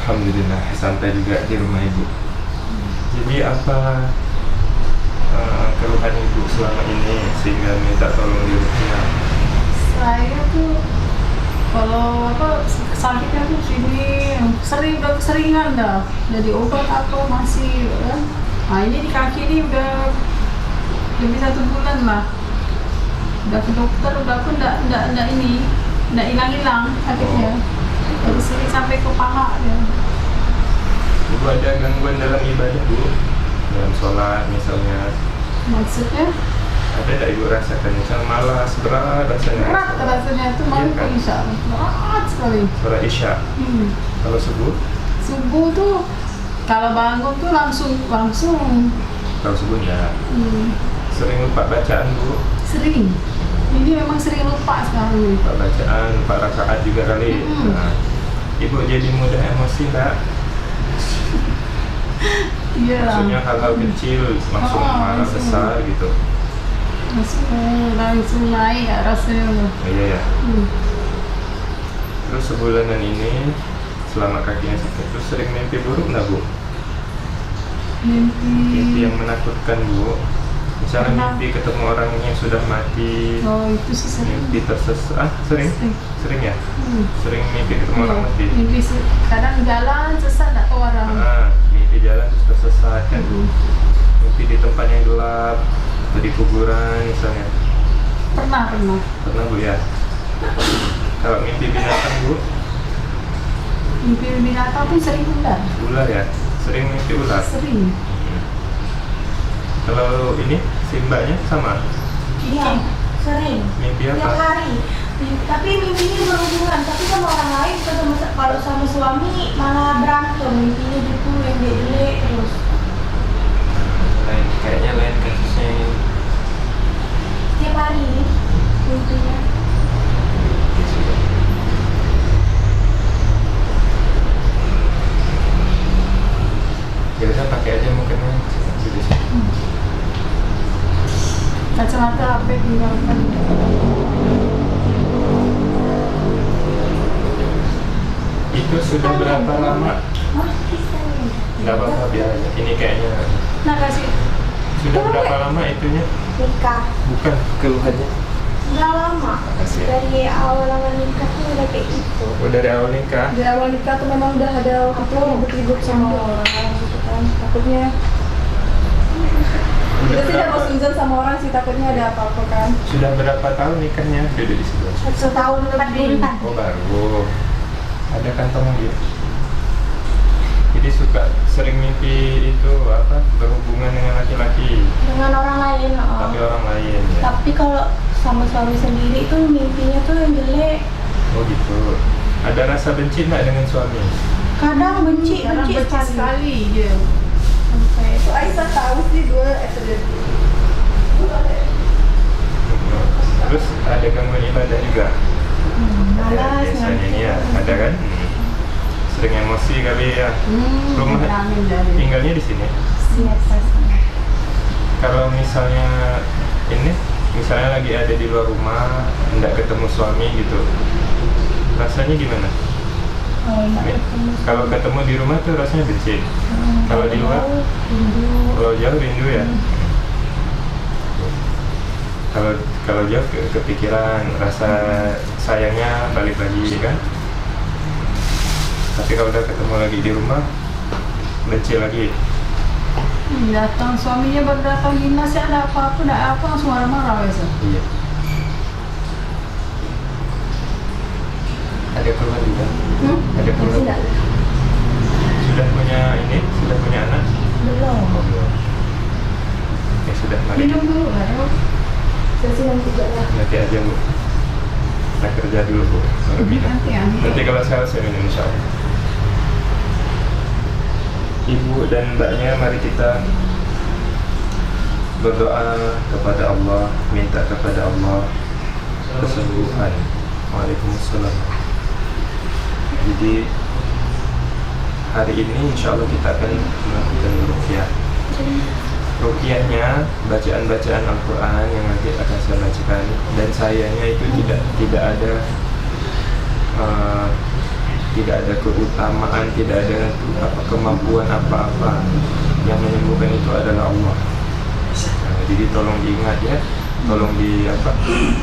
Alhamdulillah sampai juga di rumah ibu. Jadi apa keluhan ibu selama ini sehingga minta tolong diruqyah? Saya tuh kalau sakitnya tuh sini udah keseringan dah. Jadi obat apa masih kan. Nah ini di kaki ini udah lebih 1 bulan lah. Udah ke dokter udah pun enggak hilang sakitnya. Dari sini sampai ke paha ya. Ibu ada gangguan dalam ibadah bu? Dalam sholat misalnya? Maksudnya? Ada tak ibu rasakan? Misal malas, berat rasanya? Berat rasanya itu malu kan? Isya. Berat sekali. Sholat isya? Kalau subuh? Subuh tuh kalau bangun tuh langsung. Kalau subuh ya? Sering lupa bacaan bu? Sering. Ini memang sering lupa sekali. Lupa bacaan, lupa rakaat juga kali. Nah, ibu jadi mudah emosi tak? Iya. Maksudnya hal-hal kecil langsung marah besar gitu. Langsung naik ya rasanya. Iya ya. Terus sebulanan ini selama kakinya sakit terus sering mimpi buruk nggak bu? Mimpi yang menakutkan bu. Misalnya mimpi ketemu orang yang sudah mati. Oh itu sih sering. Mimpi tersesat. Sering ya? Sering mimpi ketemu orang mati. Mimpi kadang jalan sesat tak tahu orang. Mimpi jalan terus tersesat kan. Mimpi di tempat yang gelap atau di kuburan misalnya. Pernah bu ya. Kalau mimpi binatang bu? Mimpi binatang pun sering Ular ya? Sering mimpi ular? Sering. Kalau ini si mbaknya sama? Iya, sering. Mimpi apa? Tiap hari. Tapi mimpinya berhubungan, tapi sama orang lain. Kalau sama suami malah berantem. Mimpinya gitu yang jelek terus. Kayaknya lain kasusnya ini. Tiap hari mimpinya. Ya udah pakai aja mungkin di sini. Kacamata HP tinggalkan. Itu sudah berapa lama? Bisa ya. Nggak apa-apa biar aja. Ini kayaknya Nah kasih. sudah berapa lama itunya? Nikah. Bukan keluhannya. Udah lama. Makasih ya. Dari awal nikah tuh udah kayak gitu. Oh dari awal nikah? Di awal nikah tuh memang udah ada ribut-ribut sama orang gitu kan. Takutnya kita tidak mau sungkan sama orang sih, takutnya ada apa-apa kan. Sudah berapa tahun nikahnya? Duduk di sebelah. 1 tahun lebih. Oh baru. Ada kantong gitu. Jadi suka sering mimpi itu apa berhubungan dengan laki-laki. Dengan orang lain. Tapi orang lain ya. Tapi kalau sama suami sendiri itu mimpinya tuh yang jelek. Oh gitu. Ada rasa benci nggak dengan suami? Kadang benci sekali dia. Sampai So Aisyah tahu sih dua episode. Terus ada gangguan ibadah juga. malas Biasanya ini ya ada kan? Sering emosi kali ya. Rumah tinggalnya di sini. siap Kalau misalnya lagi ada di luar rumah, hendak ketemu suami gitu, rasanya gimana? Kalau ketemu di rumah tuh rasanya benci. Kalau di luar, kalau jauh rindu ya. Kalau jauh kepikiran, rasa sayangnya balik lagi kan. Tapi kalau udah ketemu lagi di rumah, benci lagi. Datang suaminya baru datang dinas ya ada apa-apa, ada apa langsung marah-marah biasa. Iya. Ada keluhan juga? Ada keluhan? Tidak. Sudah punya anak? Belum. Oh, belum. Ya sudah, mari Minum dulu lah ya. Jadi nanti lah. nanti aja bu. Kita kerja dulu bu. Baru minum. Nanti kalau saya minum insya Allah. Ibu dan mbaknya, mari kita berdoa kepada Allah, minta kepada Allah kesembuhan. Waalaikumsalam. Jadi hari ini insya Allah kita akan melakukan ruqyah. Ruqyahnya bacaan-bacaan Al-Quran yang nanti akan saya bacakan, dan sayangnya itu tidak ada tidak ada keutamaan, tidak ada kemampuan apa-apa. Yang menyembuhkan itu adalah Allah. Nah, jadi tolong diingat ya,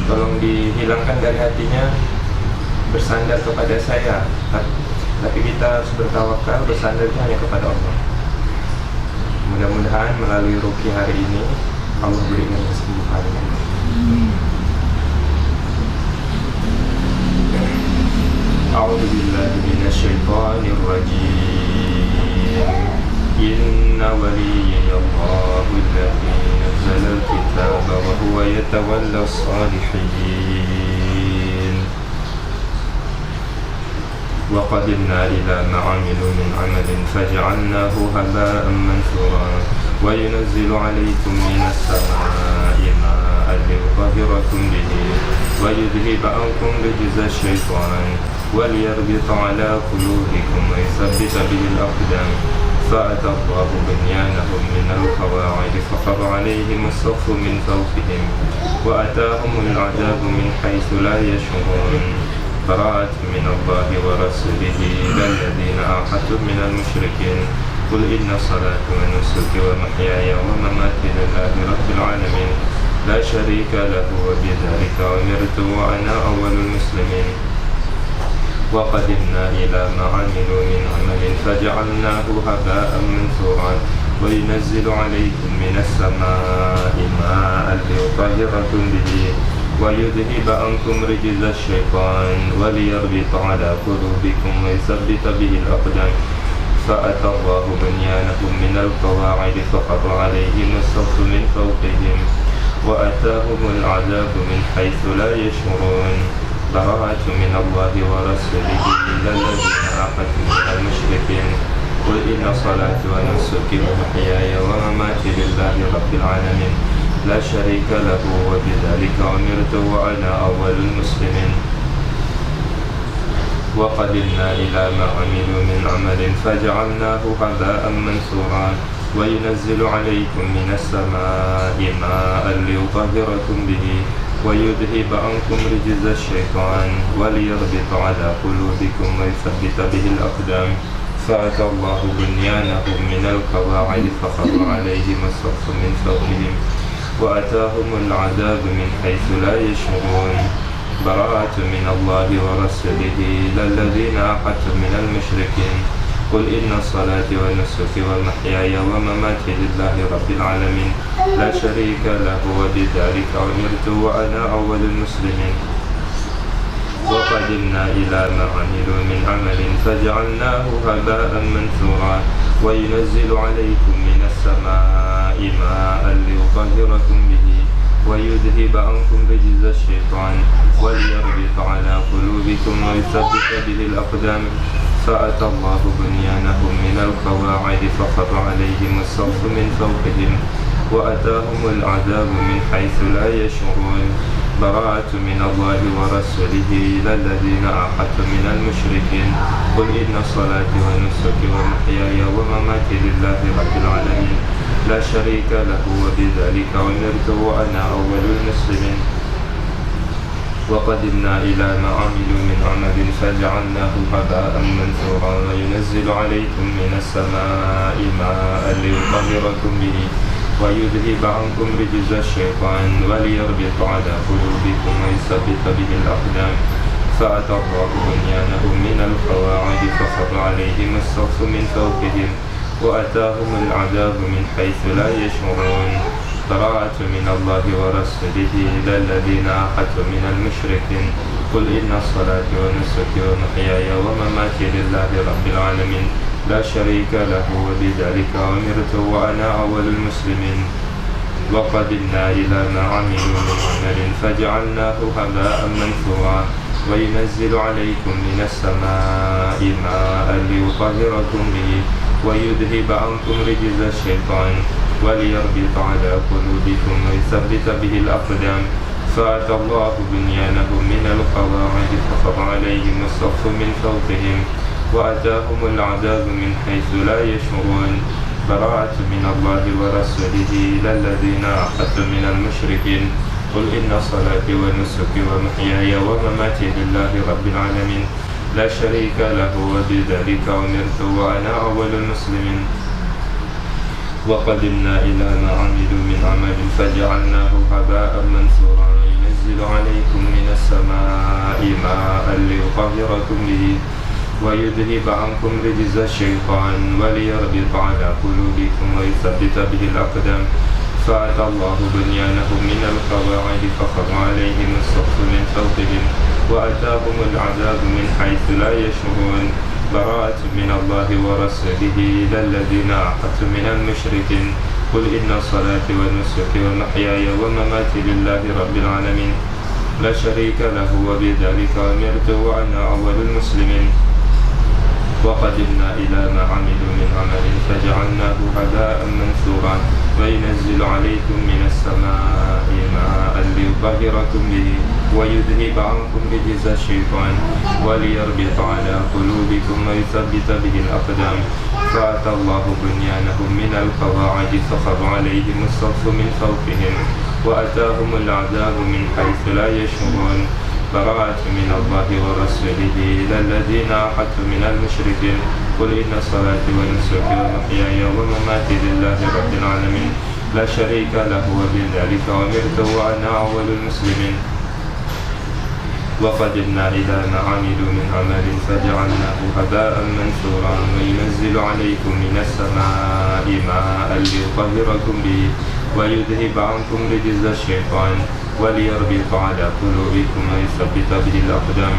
tolong dihilangkan dari hatinya bersandar kepada saya. Tapi kita harus bertawakal, bersandar hanya kepada Allah. Mudah-mudahan melalui ruqyah hari ini Allah berikan kesembuhan. A'udzu billahi minasyaitonir rajim. Inna waliyallahu alladzi nazzala al-kitaba wa huwa yatawalla as-salihin. Wa qadimna ila ma 'amilu min 'amalin faj'alnahu haba'an mansura wa yunazzilu 'alaykum minas samaa'i ma'an liyutahhirakum bihi wa yudhhiba 'ankum rijza asy-syaitani wa liyarbita 'ala qulubikum wa yuthabbita bihi al-aqdam. فأتى الله بنيانهم من القواعد فخر عليهم السقف من فوقهم وأتاهم العذاب من حيث لا يشعرون. براءة من الله ورسوله إلى الذين عاهدتم من المشركين قل إن صلاتي ونسكي ومحياي ومماتي لله رب العالمين لا شريك له وبذلك أمرت وأنا أول المسلمين. وقدمنا إلى ما عملوا من عمل فجعلناه هباء منثورا وينزل عليكم من السماء ماء ليطهركم به ويذهب عنكم رجز الشيطان وليربط على قلوبكم ويثبت به الأقدام. فأتى الله بنيانهم من القواعد فخر عليهم السقف من فوقهم وأتاهم العذاب من حيث لا يشعرون. براءة من الله ورسوله إلى الذين عاهدتم من المشركين قل إن صلاتي ونسكي ومحياي ومماتي لله رب العالمين لا شريك له وبذلك أمرت وأنا أول المسلمين. وقدمنا إلى ما عملوا من عمل فجعلناه هباء منثورا وينزل عليكم من السماء ماء ليطهركم به ويذهب عنكم رجز الشيطان وليربط على قلوبكم ويثبت به الأقدام. فأتى الله بنيانهم من القواعد فخر عليهم السقف من فوقهم وأتاهم العذاب من حيث لا يشعرون. براءة من الله ورسوله إلى الذين عاهدتم من المشركين قل إن صلاتي ونسكي ومحياي ومماتي لله رب العالمين لا شريك له وبذلك أمرت وأنا أول المسلمين. وقدمنا إلى ما عملوا من عمل فجعلناه هباء منثورا وينزل عليكم من السماء ماء ليطهركم به ويذهب عنكم رجز الشيطان وليربط على قلوبكم ويثبت به الأقدام. فأتى الله بنيانهم من القواعد فخر عليهم السقف من فوقهم وأتاهم العذاب من حيث لا يشعرون. براءة من الله ورسوله إلى الذين عاهدتم من المشركين قل إن صلاتي ونسكي ومحياي ومماتي لله رب العالمين لا شريك له وبذلك أمرت وأنا أول المسلمين. وقدمنا إلى ما عملوا من عمل فجعلناه هباء منثورا وينزل عليكم من السماء ماء ليطهركم به ويذهب عنكم رجز الشيطان وليربط على قلوبكم ويثبت به الأقدام. فأتى الله بنيانهم من القواعد فخر عليهم السقف من فوقهم وأتاهم العذاب من حيث لا يشعرون. براءة من الله ورسوله إلى الذين عاهدتم من المشركين قل إن صلاتي ونسكي ومحياي ومماتي لله رب العالمين لا شريك له وبذلك أمرت وأنا أول المسلمين. وقدمنا إلى ما عملوا من عمل فجعلناه هباء منثورا وينزل عليكم من السماء ماء ليطهركم به ويذهب عنكم رجز الشيطان وليربط على قلوبكم ويثبت به الأقدام. فأتى الله بنيانهم من القواعد فخر عليهم السقف من فوقهم وأتاهم العذاب من حيث لا يشعرون. براءة من الله ورسوله إلى الذين عاهدتم من المشركين قل إن صلاتي ونسكي ومحياي ومماتي لله رب العالمين لا شريك له وبذلك أمرت وأنا أول المسلمين وقدمنا إلى ما عملوا من عمل فجعلناه هباء منثورا ينزل عليكم من السماء ماء ليطهركم به ويذهب عنكم رجز الشيطان وليربط على قلوبكم ويثبت به الأقدام فأتى الله بنيانهم من القواعد فخر عليهم السقف من فوقهم وأتاهم العذاب من حيث لا يشعرون براءة من الله ورسوله إلى الذين عاهدتم من المشركين قل إن صلاتي ونسكي ومحياي ومماتي لله رب العالمين لا شريك له وبذلك أمرت وأنا أول المسلمين وقدمنا إلى ما عملوا من عمل فجعلناه هباء منثورا وينزل عليكم من السماء ماء ليطهركم به ويذهب عنكم رجز الشيطان وليربط على قلوبكم ويثبت به الأقدام فأتى الله بنيانهم من القواعد فخر عليهم السقف من فوقهم وأتاهم العذاب من حيث لا يشعرون براءة من الله ورسوله إلى الذين عاهدتم من المشركين قل إن صلاتي ونسكي ومحياي ومماتي لله رب العالمين لا شريك له وبذلك أمرت وأنا أول المسلمين وقدمنا إلى ما عملوا من عمل فجعلناه هباء منثورا وينزل عليكم من السماء ماء ليطهركم به ويذهب عنكم رجز الشيطان وليربط على قلوبكم ويثبت به الأقدام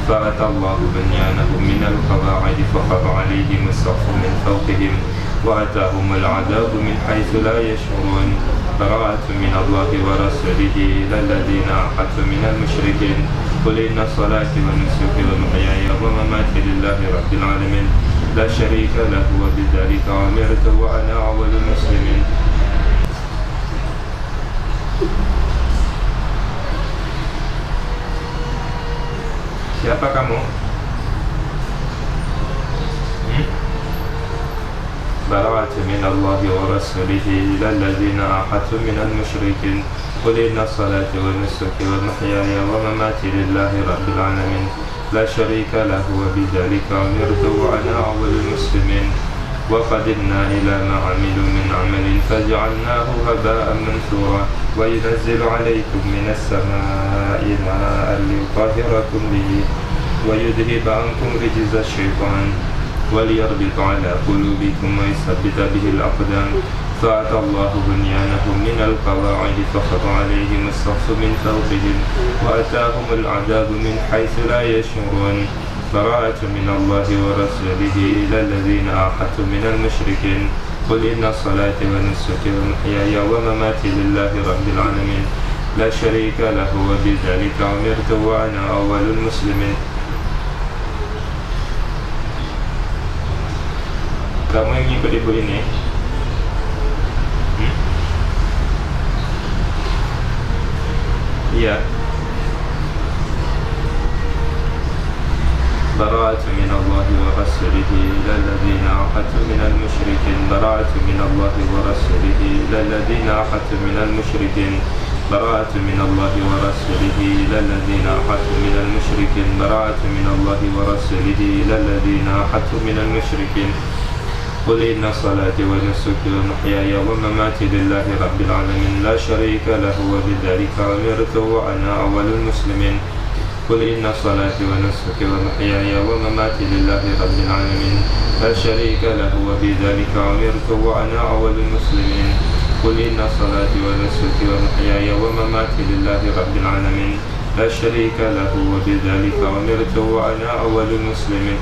فأتى الله بنيانهم من القواعد فخر عليهم السقف من فوقهم وأتاهم العذاب من حيث لا يشعرون براءة من الله ورسوله إلى الذين عاهدتم من المشركين قل إن صلاتي ونسكي ومحياي ومماتي لله رب العالمين لا شريك له وبذلك أمرت وأنا أول المسلمين Siapa kamu? براءة من الله ورسوله إلى الذين عاهدتم من المشركين قل إن صلاتي ونسكي ومحياي ومماتي لله رب العالمين لا شريك له وبذلك أمرت وأنا أول المسلمين وقدمنا إلى ما عملوا من عمل فجعلناه هباء منثورا وينزل عليكم من السماء ماء ليطهركم به ويذهب عنكم رجز الشيطان وليربط على قلوبكم ويثبت به الأقدام فأتى الله بنيانهم من القواعد فخر عليهم السقف من فوقهم وأتاهم العذاب من حيث لا يشعرون براءة من الله ورسوله إلى الذين عاهدتم من المشركين قل إن صلاتي ونسكي ومحياي ومماتي لله رب العالمين لا شريك له وبذلك أمرت وأنا أول المسلمين Kamu yang ngikut ibu ini? Iya. براءة من الله ورسوله إلى الذين عاهدتم من المشركين براءة من الله ورسوله إلى الذين عاهدتم من المشركين براءة من الله ورسوله إلى الذين عاهدتم من المشركين براءة من الله ورسوله إلى الذين عاهدتم من المشركين قل إن صلاتي ونسكي ومحياي ومماتي لله رب العالمين لا شريك له وبذلك أمرت وأنا أول المسلمين قل إن صلاتي ونسكي ومحياي ومماتي لله رب العالمين لا شريك له وبذلك أمرت وأنا أول المسلمين قل إن صلاتي ونسكي ومحياي ومماتي لله رب العالمين لا شريك له وبذلك أمرت وأنا أول المسلمين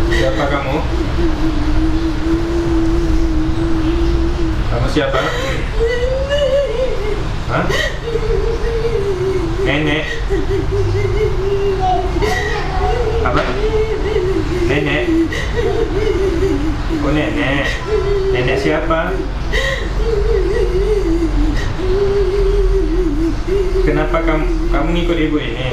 Siapa kamu? Kamu siapa? Hah? Nenek? Apa? Nenek? Oh nenek? Nenek siapa? Kenapa kamu ngikut ibu ini?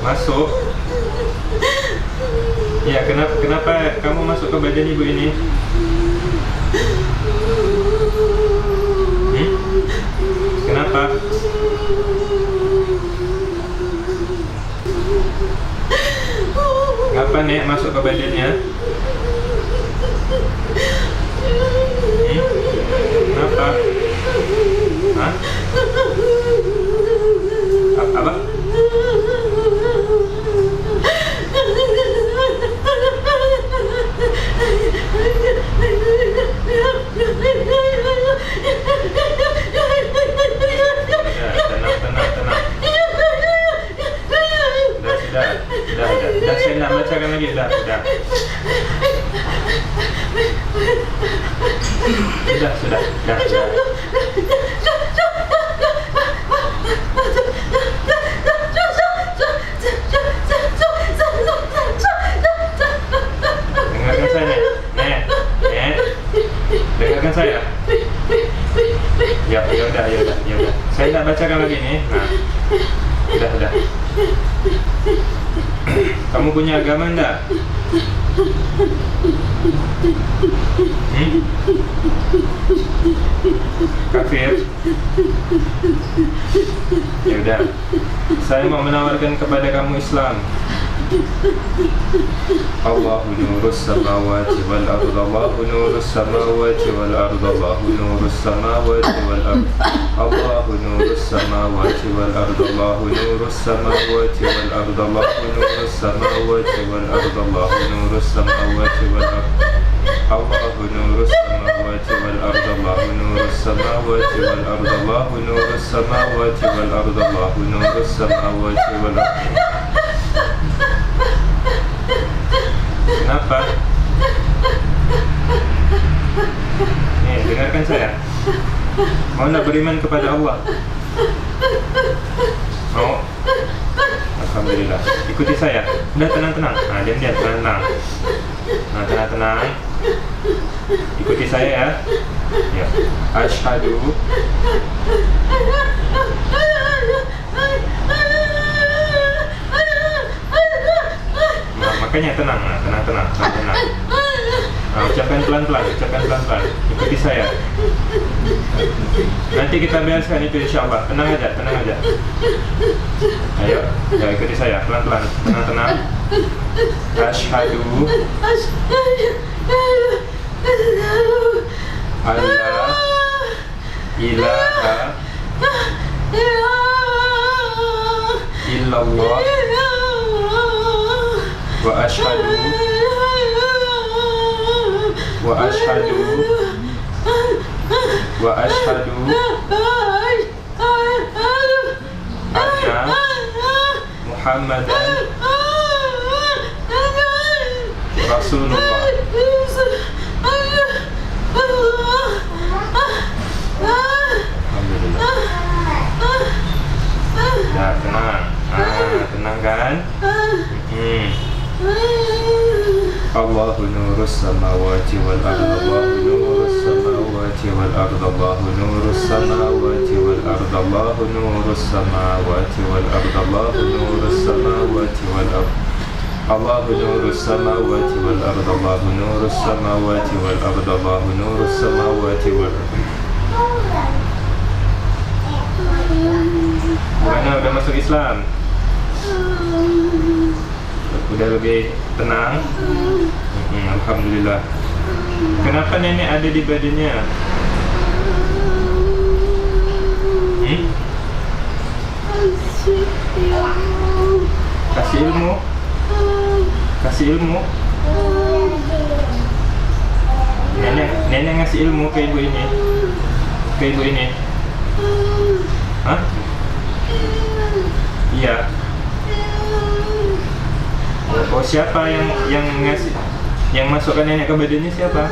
Masuk? Ya, kenapa kamu masuk ke badan ibu ini? Kenapa? Ngapa Nek masuk ke badannya? Kenapa? Hah? Apa? Dah, saya nak bacakan lagi. Dah. Sudah. Dengarkan saya, Nek. Dengarkan saya. Ya udah. Saya nak bacakan lagi nih. Nah. Udah. Kamu punya agama enggak? Kafir? Ya udah. Saya mau menawarkan kepada kamu Islam. Allahu nurus samawati wal ardh, Allahu nurus samawati wal ardh, Allahu nurus samawati wal ardh, Allahu nurus samawati wal ardh, Allahu nurus samawati wal ardh, Allahu nurus samawati wal ardh, Allahu nurus samawati wal ardh, Allahu nurus samawati wal ardh, Allahu nurus samawati wal ardh, Allahu nurus samawati wal ardh, Allahu nurus samawati wal ardh. Kenapa? Nih, dengarkan saya. Mau nak beriman kepada Allah? Mau? Alhamdulillah. Ikuti saya. Udah tenang. Nah, diam, tenang. Nah, tenang. Ikuti saya ya. Ya. Asyhadu. Makanya tenang. Nah, ucapkan pelan-pelan. Ikuti saya. Nanti kita bereskan itu insyaallah. Tenang aja. Ayo, ya ikuti saya pelan-pelan. Tenang. Asyhadu alla ilaha illallah wa asyhadu anna Muhammadan Rasulullah. Alhamdulillah. Ya, tenang kan? Allahu nurus samawati wal ardh, Allahu nurus samawati wal ardh, Allahu nurus samawati wal ardh, Allahu nurus samawati wal ardh, Allahu nurus samawati wal ardh, Allahu nurus samawati wal ardh, Allahu nurus samawati wal ardh, Allahu nurus samawati wal ardh. Gimana, udah masuk Islam? Udah lebih tenang? Alhamdulillah. Kenapa nenek ada di badannya? Kasih ilmu. Nenek ngasih ilmu ke ibu ini. Hah? Iya. Oh, siapa yang ngasih, yang masukkan nenek ke badannya siapa?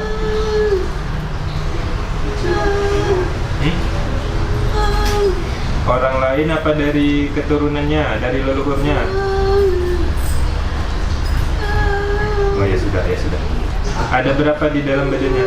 Orang lain apa dari keturunannya, dari leluhurnya? Oh ya sudah. Ada berapa di dalam badannya?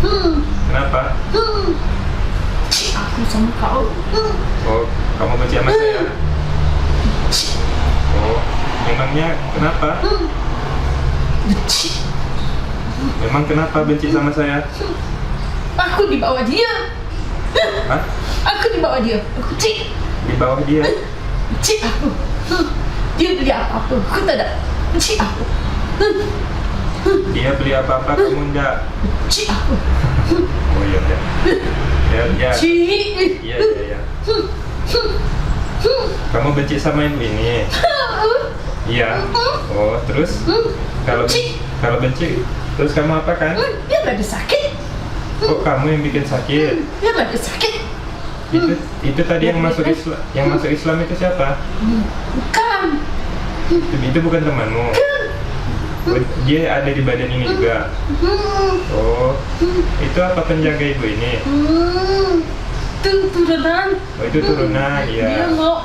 Kenapa? Aku sama kau. Oh, kamu benci sama saya? Oh, memangnya kenapa? Memang kenapa benci sama saya? Aku di bawah dia. Hah? Aku di bawah dia. Aku cik. Di bawah dia? Cik aku. Dia beli apa-apa. Aku tak ada. Cik aku. Dia beli apa-apa, kamu enggak? Cik aku. Oh iya, ya. Ya. Cik. Iya. Kamu benci sama ibu ini? Iya. Oh, terus? Kalau benci, terus kamu apa kan? Dia lagi sakit. Kok kamu yang bikin sakit? Dia lagi sakit. Itu tadi yang masuk Islam itu siapa? Bukan. Itu bukan temanmu. Oh, dia ada di badan ini juga. Oh, itu apa penjaga ibu ini? Itu turunan. Oh, itu turunan, Dia ya. mau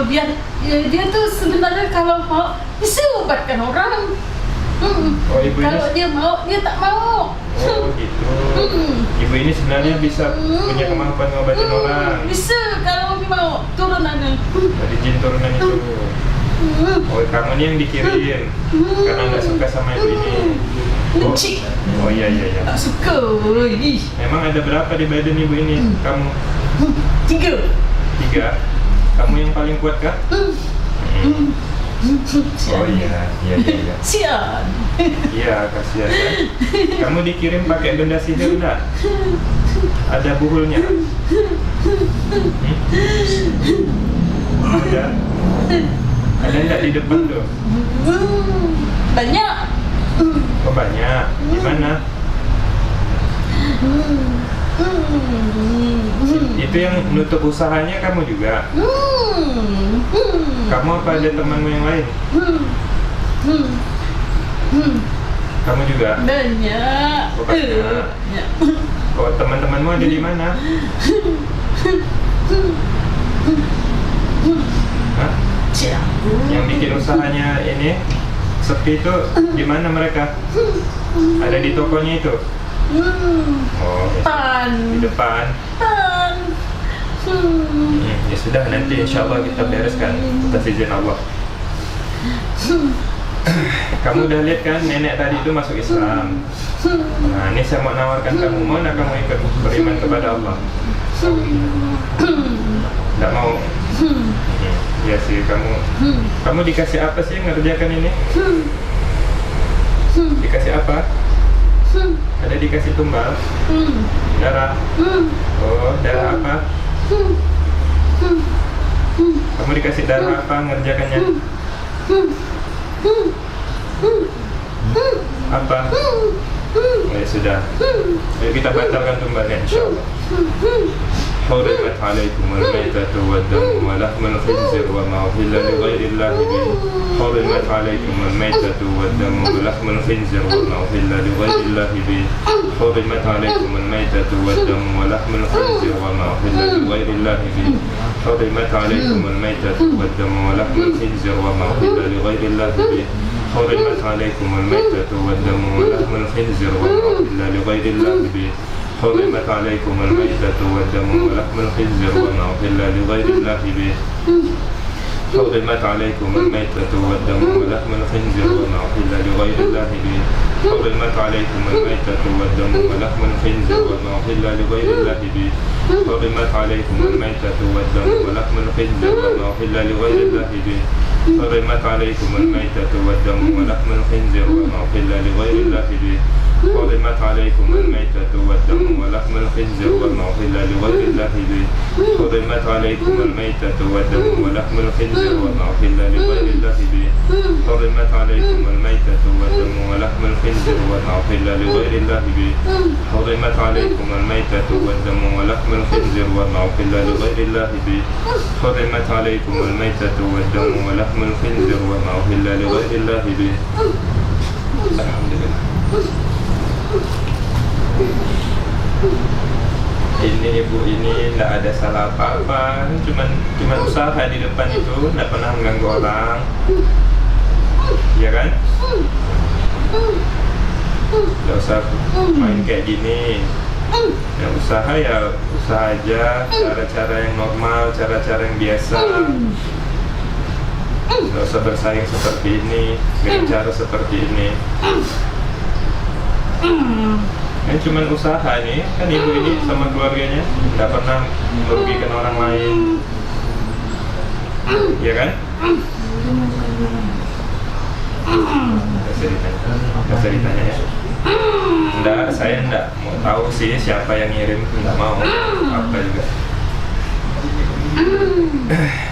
biar dia tuh sebenarnya kalau mau bisa obatkan orang. Oh, ibu ini. Kalau dia mau, dia tak mau. Oh, gitu. Ibu ini sebenarnya bisa punya kemampuan ngobatin orang. Bisa kalau dia mau turunannya. Dari jin turunan itu. Oh, kamu ini yang dikirim karena nggak suka sama ibu ini. Benci. Oh iya. Tak suka. Ih. Memang ada berapa di badan ibu ini? Kamu 3. Kamu yang paling kuat kah? Oh iya. Sian. Iya, kasihan kan. Kamu dikirim pakai benda sihir enggak? Ada buhulnya? Ada enggak di depan tuh? Banyak. Oh banyak. Di mana? Itu yang nutup usahanya kamu juga? Kamu apa ada temanmu yang lain? Kamu juga? Banyak. Oh, banyak. Oh, teman-temanmu ada di mana? Hah? Yang bikin usahanya ini sepi itu di mana mereka? Ada di tokonya itu? Oh, Pan. di depan. Ya sudah, nanti insya Allah kita bereskan atas izin Allah. Kamu udah lihat kan nenek tadi itu masuk Islam. Nah, ini saya mau nawarkan kamu, mau nak kamu ikut beriman kepada Allah? Tidak mau? Ya sih, kamu dikasih apa sih ngerjakan ini? Dikasih apa? Ada dikasih tumbal? Darah? Oh, darah apa? Kamu dikasih darah apa ngerjakannya? Apa? Oh, ya sudah. Ayo kita batalkan tumbalnya insyaallah. حرمت عليكم الميتة والدم ولحم الخنزير وما أهل لغير الله به حرمت عليكم الميتة والدم ولحم الخنزير وما أهل لغير الله به حرمت عليكم الميتة والدم ولحم الخنزير وما أهل لغير الله به حرمت عليكم الميتة والدم ولحم الخنزير وما أهل لغير الله به حرمت عليكم الميتة والدم ولحم الخنزير وما أهل لغير الله به حرمت عليكم الميتة والدم ولحم الخنزير وما أهل لغير الله به حرمت عليكم الميتة والدم ولحم الخنزير وما أهل لغير الله به حرمت عليكم الميتة والدم ولحم الخنزير وما أهل لغير الله به حرمت عليكم الميتة والدم ولحم الخنزير وما أهل لغير الله به حرمت عليكم الميتة والدم ولحم الخنزير وما أهل لغير الله به حرمت عليكم الميتة والدم ولحم الخنزير وما أهل لغير الله به حرمت عليكم الميتة والدم ولحم الخنزير وما أهل لغير الله به حرمت عليكم الميتة والدم ولحم الخنزير وما أهل لغير الله به حرمت عليكم الميتة والدم ولحم الخنزير وما أهل لغير الله به حرمت عليكم الميتة والدم ولحم الخنزير وما أهل لغير الله به Alhamdulillah. Ini ibu ini tidak ada salah apa-apa, cuman usaha di depan itu, tidak pernah mengganggu orang, ya kan? Nggak usah main kayak gini. Yang usaha ya usaha aja, cara-cara yang normal, cara-cara yang biasa. Nggak usah bersaing seperti ini dengan cara seperti ini. Ini cuma usaha nih, kan ibu ini sama keluarganya nggak pernah merugikan orang lain, ya kan? Nggak usah ditanya ya. Enggak, saya enggak mau tahu sih siapa yang ngirim, enggak mau apa juga.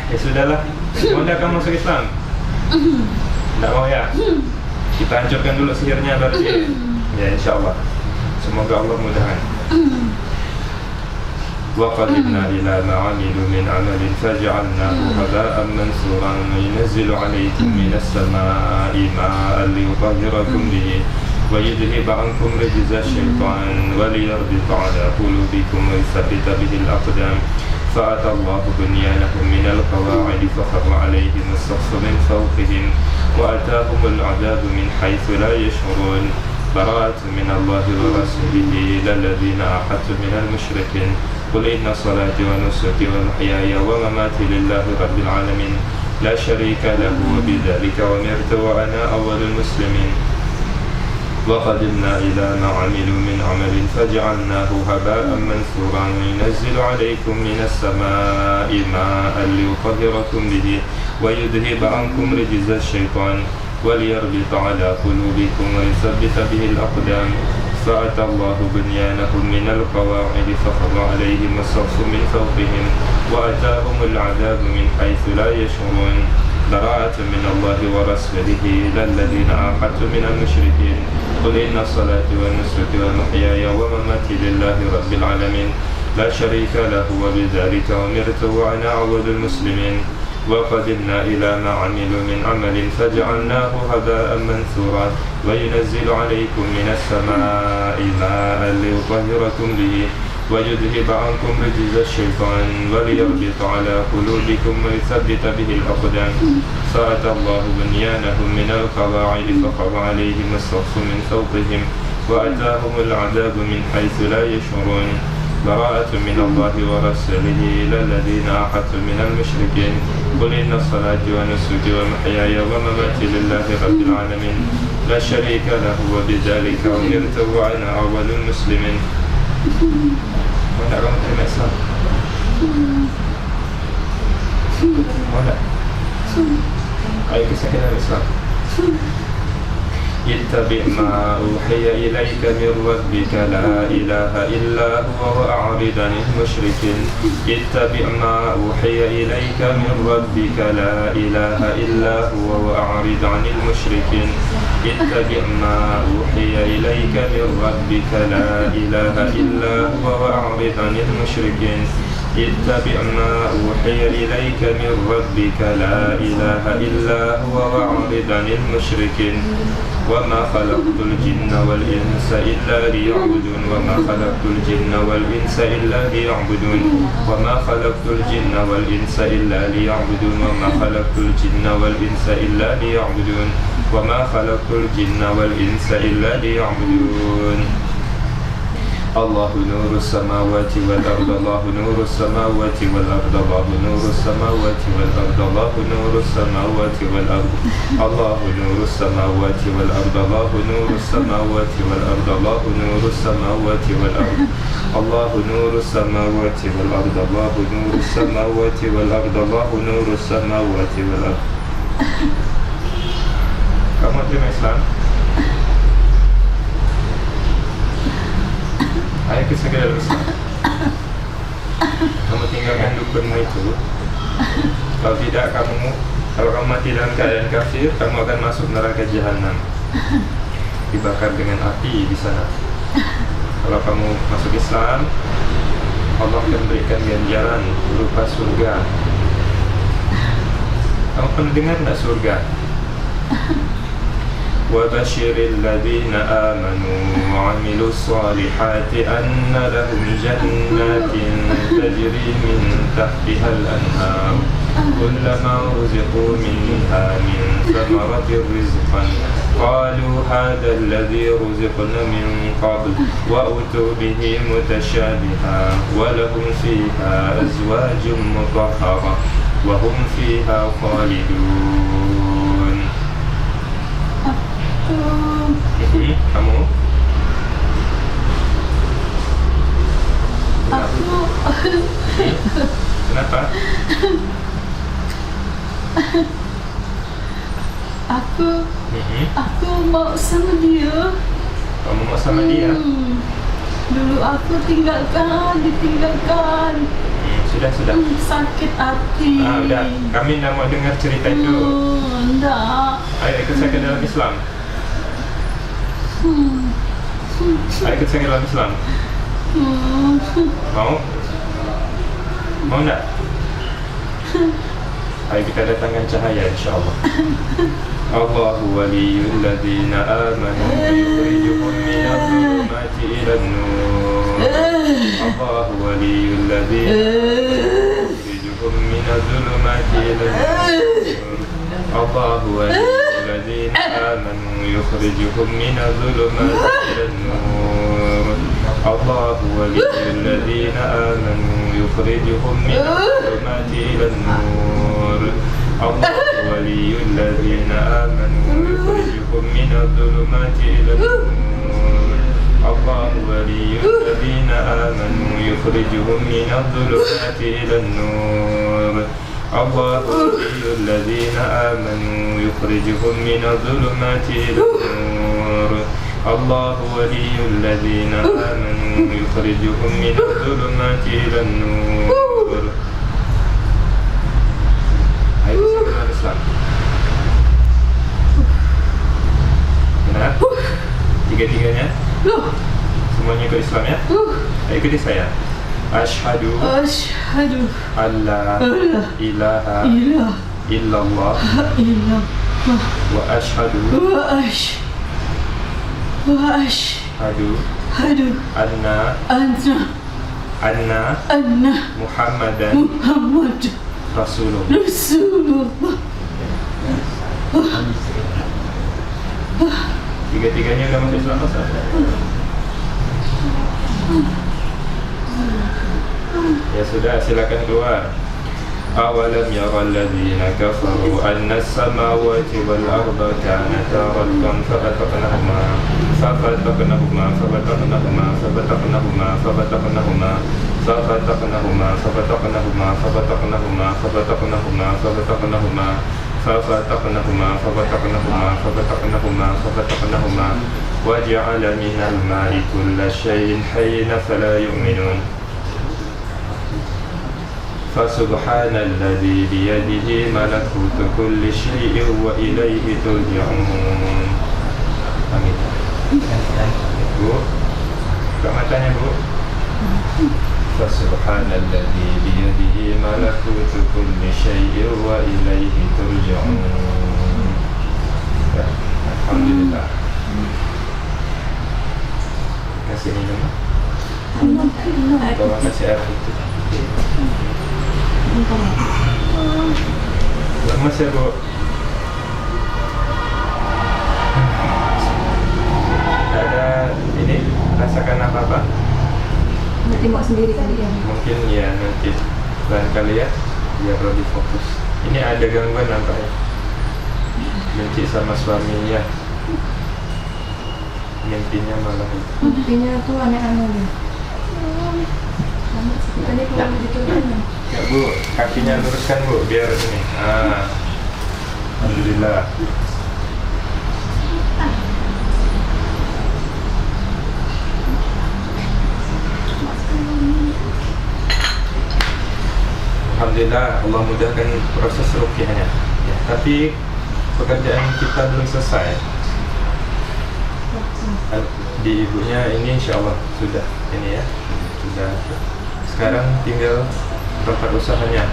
Ya sudahlah, mau enggak kamu masuk Islam? Enggak mau ya? Kita hancurkan dulu sihirnya berarti. Ya insya Allah. Semoga Allah mudahkan. وَقَدِمْنَا إِلَى مَا عَمِلُوا مِنْ عَمَلٍ فَجَعَلْنَاهُ هَبَاءً مَنْثُورًا يُنَزِّلُ عَلَيْكُمْ مِنَ السَّمَاءِ مَاءً لِيُطَهِّرَكُمْ بِهِ وَيُذْهِبَ عَنْكُمْ رِجْزَ الشَّيْطَانِ وَلِيَرْبِطَ عَلَى قُلُوبِكُمْ وَيُثَبِّتَ بِهِ الْأَقْدَامَ فَأَتَى اللَّهُ بُنْيَانَهُم مِنَ الْقَوَاعِدِ فَخَرَّ عَلَيْهِمُ السَّقْفُ مِنْ فَوْقِهِمْ وَأَتَاهُمُ الْعَذَابُ مِنْ حَيْثُ لَا يَشْعُرُونَ براءة من الله ورسوله إلى الذين عاهدتم من المشركين قل إن صلاتي ونسكي ومحياي ومماتي لله رب العالمين لا شريك له وبذلك أمرت وأنا أول المسلمين وقدمنا إلى ما عملوا من عمل فجعلناه هباء منثورا ينزل عليكم من السماء ماء ليطهركم به ويذهب عنكم رجز الشيطان وليربط على قلوبكم ويثبت به الأقدام فأتى الله بنيانهم من القواعد فخر عليهم السقف من فوقهم وأتاهم العذاب من حيث لا يشعرون براءة من الله ورسوله إلى الذين عاهدتم من المشركين قل إن صلاتي ونسكي ومحياي ومماتي لله رب العالمين لا شريك له وبذلك أمرت وأنا أول المسلمين وقدمنا إلى ما عملوا من عمل فجعلناه هباء منثورا وينزل عليكم من السماء ماء ليطهركم به ويذهب عنكم رجز الشيطان وليربط على قلوبكم ويثبت به الأقدام فأتى الله بنيانهم من القواعد فخر عليهم السقف من فوقهم وأتاهم العذاب من حيث لا يشعرون براءة من الله ورسوله إلى الذين عاهدتم من المشركين قل إن صلاتي ونسكي ومحياي ومماتي لله رب العالمين لا شريك له وبذلك أمرت وأنا أول المسلمين. Mau tak kamu terima Islam? Mau tak? Ayo kisah kenal Islam. اتبع ما أوحي إليك من ربك لا إله إلا هو وأعرض عن المشركين اتبع ما أوحي إليك من ربك لا إله إلا هو وأعرض عن المشركين اتبع ما أوحي إليك من ربك لا إله إلا هو وأعرض عن المشركين اتبع ما أوحي إليك من ربك لا إله إلا هو وأعرض عن المشركين وما خلقت الجن والإنس إلا ليعبدون وما خلقت الجن والإنس إلا ليعبدون وما خلقت الجن والإنس إلا ليعبدون وما خلقت الجن والإنس إلا ليعبدون وما خلقت الجن والإنس إلا ليعبدون الله نور السماوات والأرض الله نور السماوات والأرض الله نور السماوات والأرض الله نور السماوات والأرض الله نور السماوات والأرض الله نور السماوات والأرض الله نور السماوات والأرض الله نور السماوات والأرض الله نور السماوات والأرض الله نور السماوات والأرض. Kamu terima Islam? Ayo kisah ke dalam Islam. Kamu tinggalkan dukunmu itu. Kalau tidak kalau kamu mati dalam keadaan kafir, kamu akan masuk neraka jahanam, dibakar dengan api di sana. Kalau kamu masuk Islam, Allah akan berikan ganjaran berupa surga. Kamu pernah dengar tidak surga? وبشر الذين آمنوا وعملوا الصالحات أن لهم جنات تجري من تحتها الأنهار كلما رزقوا منها من ثمرة رزقا قالوا هذا الذي رزقنا من قبل وأتوا به متشابها ولهم فيها أزواج مطهرة وهم فيها خالدون. Kamu? Kenapa? Aku mau sama dia. Kamu mau sama dia? Dulu aku ditinggalkan. Sudah. Sakit hati. Udah. Kami nak mau dengar cerita itu. Enggak. Ayo ikut saya ke dalam Islam. Ayo ikut saya ke dalam Islam. Mau? Mau enggak? Ayo kita datangkan cahaya insyaAllah. Allahu waliyul ladzina amanu yukhrijuhum minadh dhulumati ilan nur. Allahu waliyul ladzina yukhrijuhum minadh dhulumati ilan nur. Allahu waliyul ladzina amanu yukhrijuhum minadh dhulumati ilan nur. Allahu waliyul ladzina amanu yukhrijuhum minadh dhulumati ilan nur. Allahu waliyul ladzina amanu yukhrijuhum minadh dhulumati ilan nur. Allahu waliyul ladzina amanu yukhrijuhum minadh dhulumati ilan nur. Allahu waliyul ladzina amanu yukhrijuhum minadh dhulumati ilan nur. Allahu waliyul ladzina amanu yukhrijuhum minadh dhulumati ilan nur. Ayo kita Islam. Benar? Tiga-tiganya? Semuanya ikut Islam ya? Ayo ikuti saya. Ashhadu alla ilaha illallah wa ashhadu anna Muhammadan Rasulullah. Tiga-tiganya udah masuk Islam Ustaz? Ya sudah, silakan keluar. Awalam yaral ladzina kafaru anna as-samawati wal arda kanata ratqan ففتقناهما وجعل من الماء كل شيء حي فلا يؤمنون فسبحان الذي بيده ملكوت كل شيء وإليه ترجعون. Amin. Bu, buka matanya Bu. فسبحان الذي بيده ملكوت كل شيء وإليه ترجعون. Alhamdulillah. Kasih minum. Bawa kasih air putih. Lemas ya Bu. Ada ini rasakan apa-apa? Tengok sendiri kali ya. Mungkin ya nanti lain kali ya biar lebih fokus. Ini ada gangguan apa ya? Benci sama suaminya. Mimpinya malah Mimpinya tuh aneh-aneh deh. Tadi kalau gitu kan. Ya Bu, kakinya luruskan Bu biar ini. Alhamdulillah. Alhamdulillah Allah mudahkan proses ruqyahnya ya, tapi pekerjaan kita belum selesai. Di ibunya ini insya Allah sudah ini ya, sudah. Sekarang tinggal tempat usahanya.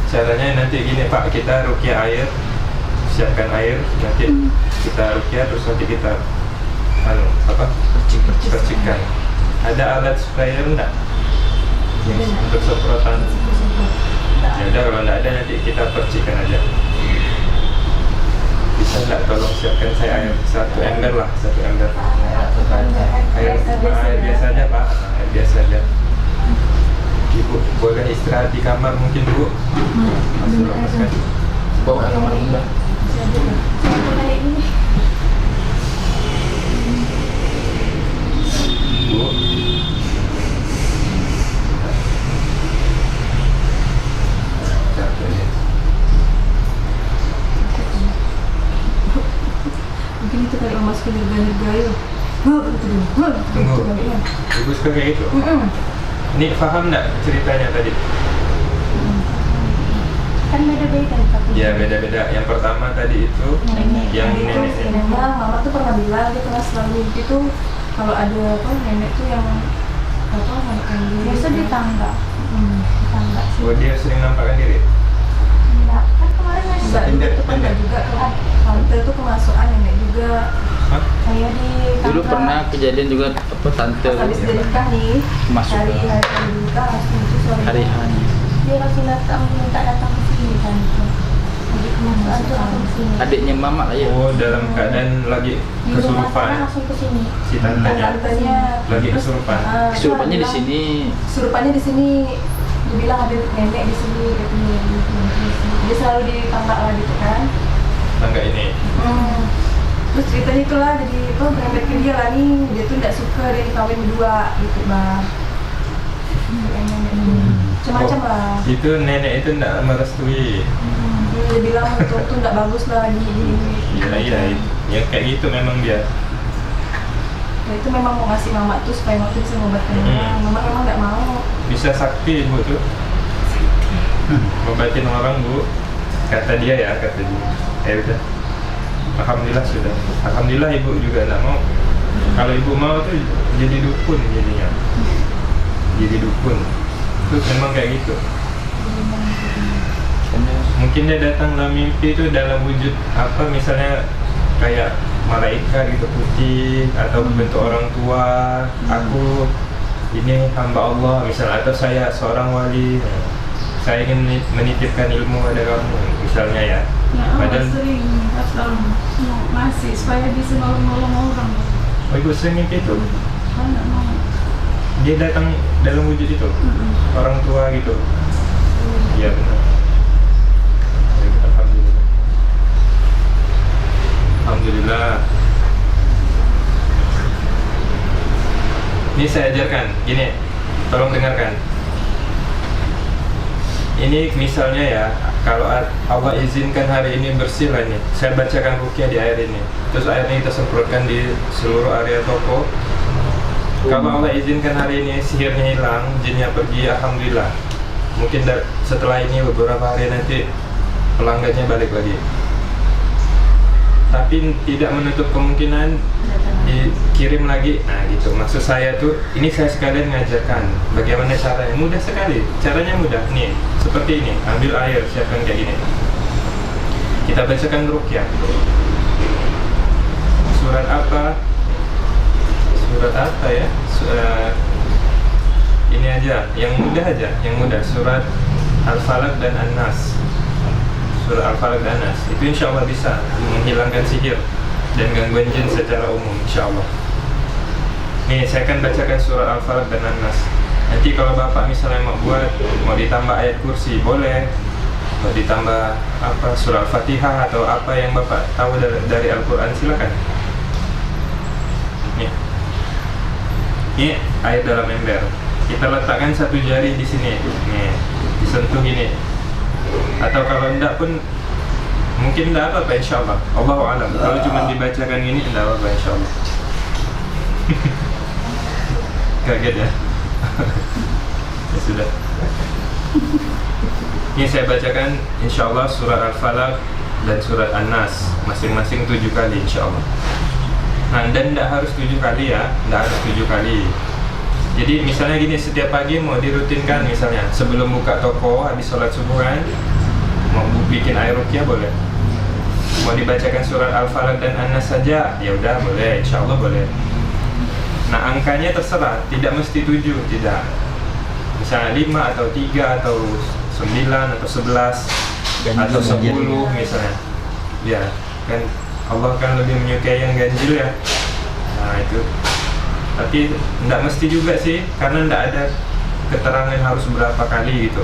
Caranya nanti gini Pak, kita ruqyah air, siapkan air, nanti kita ruqyah terus nanti kita percikkan. Ada alat sprayer enggak? Untuk semprotan. Ya udah, kalau enggak ada nanti kita percikkan aja. Bisa nggak tolong siapkan saya air 1 ember lah, 1 ember. Air biasa aja Pak, air biasa aja. Ibu boleh istirahat di kamar mungkin Bu. Masuk. Bawa kamar Mbak. Bu. Capek ya. Mungkin itu kali masukin harga-harga ya. Tunggu. Ibu suka kayak gitu? Ini paham nggak ceritanya tadi? Kan beda-beda tapi. Ya beda-beda. Yang pertama tadi itu yang nenek. Mama tuh pernah bilang dia pernah selalu mimpi tuh kalau ada apa nenek tuh yang apa makan Biasa di tangga. Di tangga sih. Oh dia sering nampakkan diri. Enggak, kan kemarin masih Enggak, itu pernah juga tuh tante tuh kemasukan nenek juga. Hah? saya di Dulu tangga. pernah kejadian juga apa tante Pas habis dia nikah nih, Masuk hari ke- hari nikah langsung itu sore hari hari. Dia langsung datang minta datang ke sini kan. Jadi kemasukan tuh langsung ke sini. Adiknya mama lah ya. Oh dalam keadaan lagi Di rumah sana kesurupan. langsung ke sini. Si tantenya tantenya lagi kesurupan. Kesurupannya di sini. Kesurupannya di sini. Dia bilang ada nenek di sini katanya. Dia selalu di tangga lah gitu kan. Tangga ini. Terus ceritanya itulah jadi apa berangkat ke dia lah nih, dia tuh nggak suka dia dikawin berdua gitu bang. Macam-macam lah. Itu nenek itu tidak merestui. Dia bilang itu tuh nggak bagus lah di Iya. Yang kayak gitu memang dia. Nah, itu memang mau ngasih mama tuh supaya mama tuh bisa ngobatin mama. Mama memang nggak mau. Bisa sakti ibu tuh. Ngobatin orang Bu. Kata dia ya, kata dia. Udah. Alhamdulillah sudah. Alhamdulillah ibu juga tidak mau. Kalau ibu mau tuh jadi dukun jadinya. Jadi dukun. Itu memang kayak gitu. Mungkin dia datang dalam mimpi itu dalam wujud apa misalnya kayak malaikat gitu putih atau bentuk orang tua. Aku ini hamba Allah misalnya atau saya seorang wali. Saya ingin menitipkan ilmu pada kamu misalnya ya. Ya, Padahal sering selalu ngasih supaya bisa nolong orang. oh, ibu sering mimpi itu. Kan nggak mau. Dia datang dalam wujud itu. Orang tua gitu. Iya benar. Alhamdulillah. Alhamdulillah. Ini saya ajarkan, gini, tolong dengarkan. Ini misalnya ya, kalau Allah izinkan hari ini bersih lah nih, saya bacakan ruqyah di air ini. Terus airnya kita semprotkan di seluruh area toko. Kalau Allah izinkan hari ini sihirnya hilang, jinnya pergi, alhamdulillah. Mungkin setelah ini beberapa hari nanti pelanggannya balik lagi. Tapi tidak menutup kemungkinan dikirim lagi. Nah gitu, maksud saya tuh, ini saya sekalian ngajarkan bagaimana caranya. Mudah sekali, caranya mudah. Nih, seperti ini, ambil air, siapkan kayak gini. Kita bacakan ruqyah. Surat apa? Surat apa ya? Ini aja, yang mudah aja, yang mudah. Surat Al-Falaq dan An-Nas. Surat Al-Falaq dan An-Nas. Itu insya Allah bisa menghilangkan sihir dan gangguan jin secara umum, insya Allah. Nih, saya akan bacakan surat Al-Falaq dan An-Nas. Nanti kalau Bapak misalnya mau buat, mau ditambah ayat kursi, boleh. Mau ditambah apa, surah Al-Fatihah atau apa yang Bapak tahu dari Al-Quran, silakan. Nih. Ini air dalam ember. Kita letakkan satu jari di sini. Nih, disentuh gini. Atau kalau enggak pun mungkin enggak apa-apa insyaallah. Allahu a'lam. Kalau cuma dibacakan gini enggak apa-apa insyaallah. Kaget ya? Ya sudah. Ini saya bacakan insyaallah surat Al-Falaq dan surat An-Nas masing-masing 7 kali insyaallah. Nah, dan tidak harus 7 kali ya, tidak harus 7 kali. Jadi misalnya gini, setiap pagi mau dirutinkan misalnya sebelum buka toko habis sholat subuh kan, mau bikin air ruqyah boleh. Mau dibacakan surat Al-Falaq dan An-Nas saja, ya udah boleh, insyaallah boleh. Nah angkanya terserah, tidak mesti 7, tidak. Misalnya 5 atau 3 atau 9 atau 11 atau 10 misalnya. Ya, kan Allah kan lebih menyukai yang ganjil ya. Nah itu. Tapi tidak mesti juga sih, karena tidak ada keterangan harus berapa kali gitu.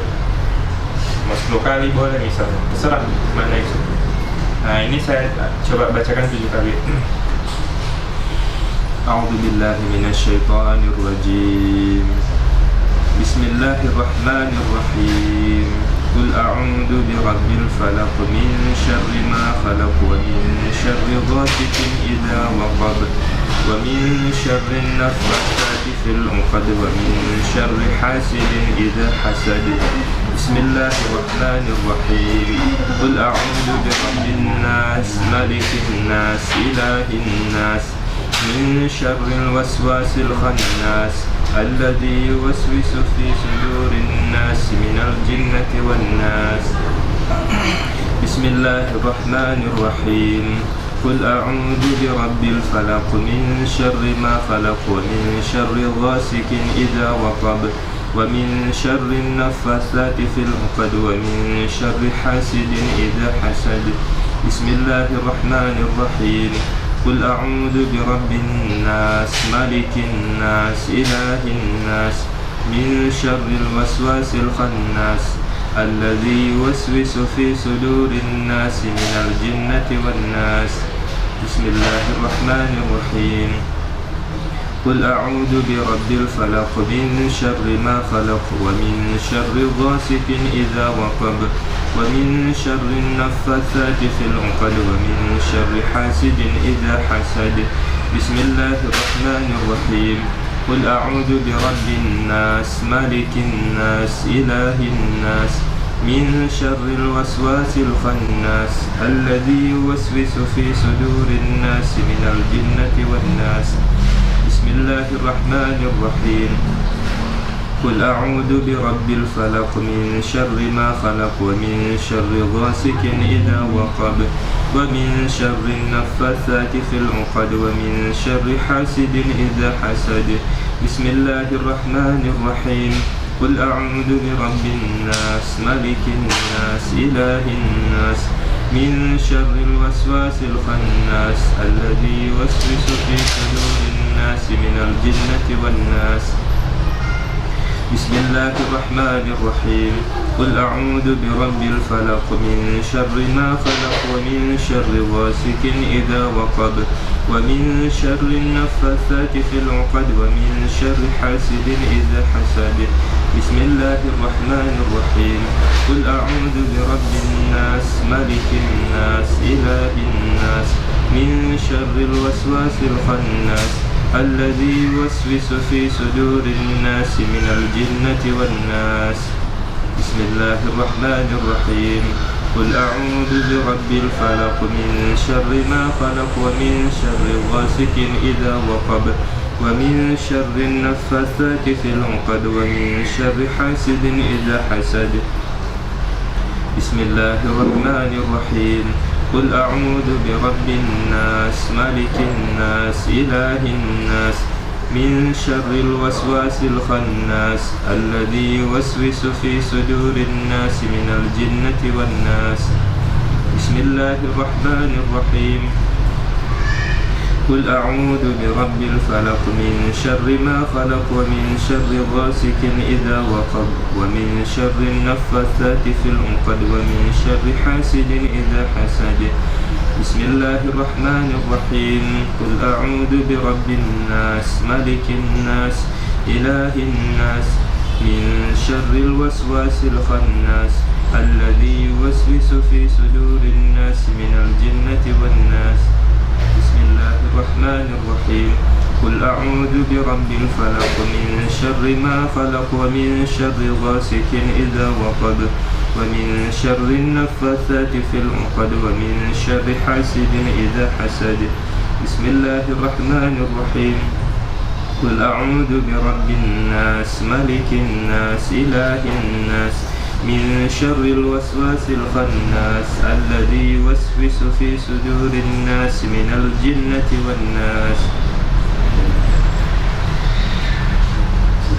Mau 10 kali boleh misalnya, terserah mana itu. Nah ini saya coba bacakan 7 kali. A'udzu billahi minasyaitonir rajim. Bismillahirrahmanirrahim. Qul a'udzu birabbil falaq min syarri ma khalaq wa min syarri ghasiqin idza waqab wa min syarri naffatsati fil 'uqad wa min syarri hasidin idza hasad. Bismillahirrahmanirrahim. Qul a'udzu birabbin nas, malikin nas, ilahin nas, min syarril waswasil khannas alladzi yuwaswisu fi sudurin nas minal jinnati wan nas. Bismillahirrahmanirrahim. Qul a'udzu birabbil falaq min syarri ma khalaq wa min syarri ghasikin idza waqab wa min syarri naffatsati fil 'uqad wa min syarri hasidin idza hasad. Bismillahirrahmanirrahim. Qul a'udzu birabbin nas, malikin nas, ilahin nas, min syarril waswasil khannas alladzi yuwaswisu fi sudurin nas minal jinnati wan nas. Bismillahirrahmanirrahim. Qul a'udzu birabbil falaq min syarri ma khalaq wa min syarri ghasiqin idza waqab wa min syarri naffatsati fil 'uqad wa min syarri hasidin idza hasad. Bismillahirrahmanirrahim. Qul a'udzu birabbin nas, malikin nas, ilahin nas, min syarril waswasil khannas alladzi yuwaswisu fi sudurin nas minal jinnati wan nas. Bismillahirrahmanirrahim. Qul a'udzu birabbil falaq min syarri ma khalaq wa min syarri ghasiqin idza waqab wa min syarri naffatsati fil 'uqad wa min syarri hasidin idza hasad. Bismillahirrahmanirrahim. Qul a'udzu birabbin nas, malikin nas, ilahin nas, min syarril waswasil khannas alladzi yuwaswisu fi sudurin nas minal jinnati wan nas. Bismillahirrahmanirrahim. Qul a'udzu birabbil falaq min syarri ma khalaq wa min syarri ghasiqin idza waqab wa min syarri naffatsati fil 'uqad wa min syarri hasidin idza hasad. Bismillahirrahmanirrahim. Qul a'udzu birabbin nas, malikin nas, ilahin nas, min syarril waswasil khannas alladzi yuwaswisu fi sudurin nas minal jinnati wan nas. Bismillahirrahmanirrahim. Qul a'udzu birabbil falaq min syarri ma khalaq wa min syarri ghasiqin idza waqab wa min syarri naffatsati fil 'uqad wa min syarri hasidin idza hasad. Bismillahirrahmanirrahim. Qul a'udzu birabbin nas, malikin nas, ilahin nas, min syarril waswasil khannas alladzi yuwaswisu fi sudurin nas minal jinnati wan nas. Bismillahirrahmanirrahim. Qul a'udzu birabbil falaq min syarri ma khalaq wa min syarri ghasiqin idza waqab wa min syarri naffatsati fil 'uqad wa min syarri hasidin idza hasad. Bismillahirrahmanirrahim. Qul a'udzu birabbin nas, malikin nas, ilahin nas, min syarril waswasil khannas alladzi yuwaswisu fi sudurin nas minal jinnati wan nas. Bismillahirrahmanirrahim. Qul a'udzu birabbil falaq min syarri ma khalaq wa min syarri ghasiqin idza waqab wa min syarri naffatsati fil 'uqad wa min syarri hasidin idza hasad. Bismillahirrahmanirrahim. Qul a'udzu birabbin nas, malikin nas, ilahin nas, min syarril waswasil khannas alladzi yuwaswisu fi sudurin nas minal jinnati wan nas.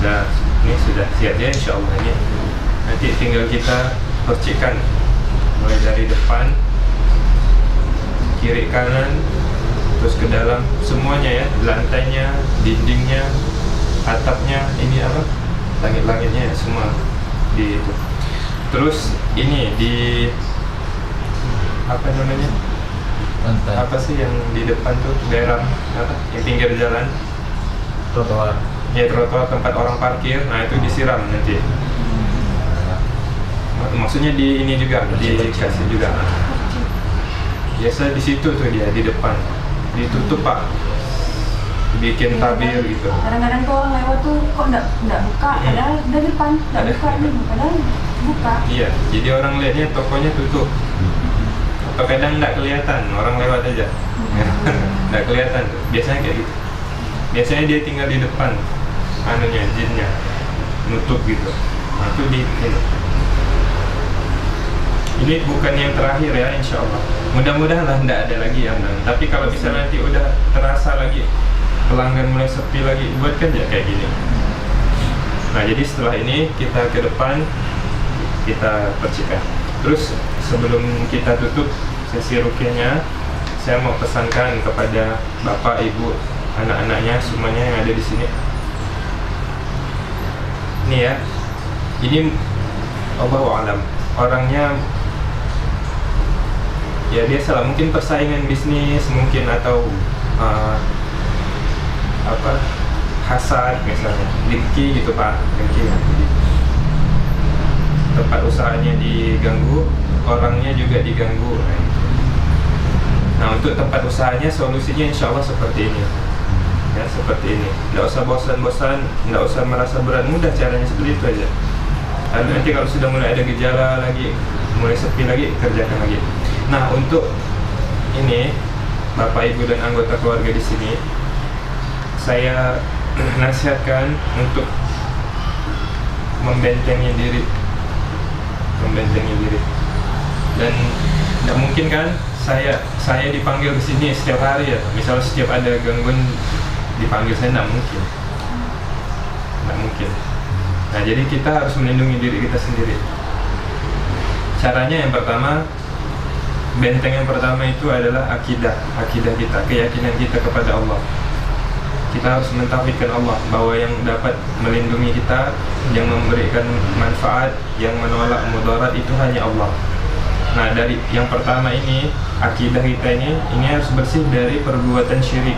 Ini sudah siap ya insyaallah ya. Nanti tinggal kita percikkan mulai dari depan kiri kanan, terus ke dalam semuanya ya, lantainya, dindingnya, atapnya, ini apa, langit-langitnya semua di itu. Terus ini di apa namanya, Lantai. apa sih yang di depan tuh, daerah apa, yang pinggir jalan, Trotoar. ya trotoar tempat orang parkir, nah itu disiram nanti. Maksudnya di ini juga, dikasih juga. Biasa di situ tuh dia di depan, ditutup Pak, bikin tabir gitu. Kadang-kadang tuh orang lewat tuh kok nggak buka, padahal udah depan, nggak Ada. buka nih, padahal buka. Iya, jadi orang lihatnya tokonya tutup. Atau kadang nggak kelihatan, orang lewat aja. Nggak kelihatan tuh. Biasanya kayak gitu. Biasanya dia tinggal di depan, anunya, jinnya, nutup gitu. Nah itu di ini. Ini bukan yang terakhir ya, insya Allah. Mudah-mudahan lah nggak ada lagi yang lain. Tapi kalau misalnya nanti udah terasa lagi pelanggan mulai sepi lagi, buatkan ya kayak gini. Nah jadi setelah ini kita ke depan, kita percikan. Terus sebelum kita tutup sesi rukyahnya, saya mau pesankan kepada bapak, ibu, anak-anaknya semuanya yang ada di sini. Ini ya, ini Allahu a'lam, orangnya ya biasalah, mungkin persaingan bisnis mungkin, atau apa, hasad misalnya, dengki gitu Pak, dengki ya. Tempat usahanya diganggu, orangnya juga diganggu. Nah untuk tempat usahanya solusinya insya Allah seperti ini ya, seperti ini. Nggak usah bosan-bosan, nggak usah merasa berat, mudah caranya seperti itu aja. Dan nanti kalau sudah mulai ada gejala lagi, mulai sepi lagi, kerjakan lagi. Nah untuk ini Bapak Ibu dan anggota keluarga di sini, saya nasihatkan untuk membentengi diri, dan tidak mungkin kan saya dipanggil ke sini setiap hari ya, misalnya setiap ada gangguan dipanggil saya, tidak mungkin. Nah jadi kita harus melindungi diri kita sendiri. Caranya yang pertama, benteng yang pertama itu adalah akidah kita, keyakinan kita kepada Allah. Kita harus mentauhidkan Allah bahwa yang dapat melindungi kita, yang memberikan manfaat, yang menolak mudarat itu hanya Allah. Nah dari yang pertama ini, akidah kita ini harus bersih dari perbuatan syirik.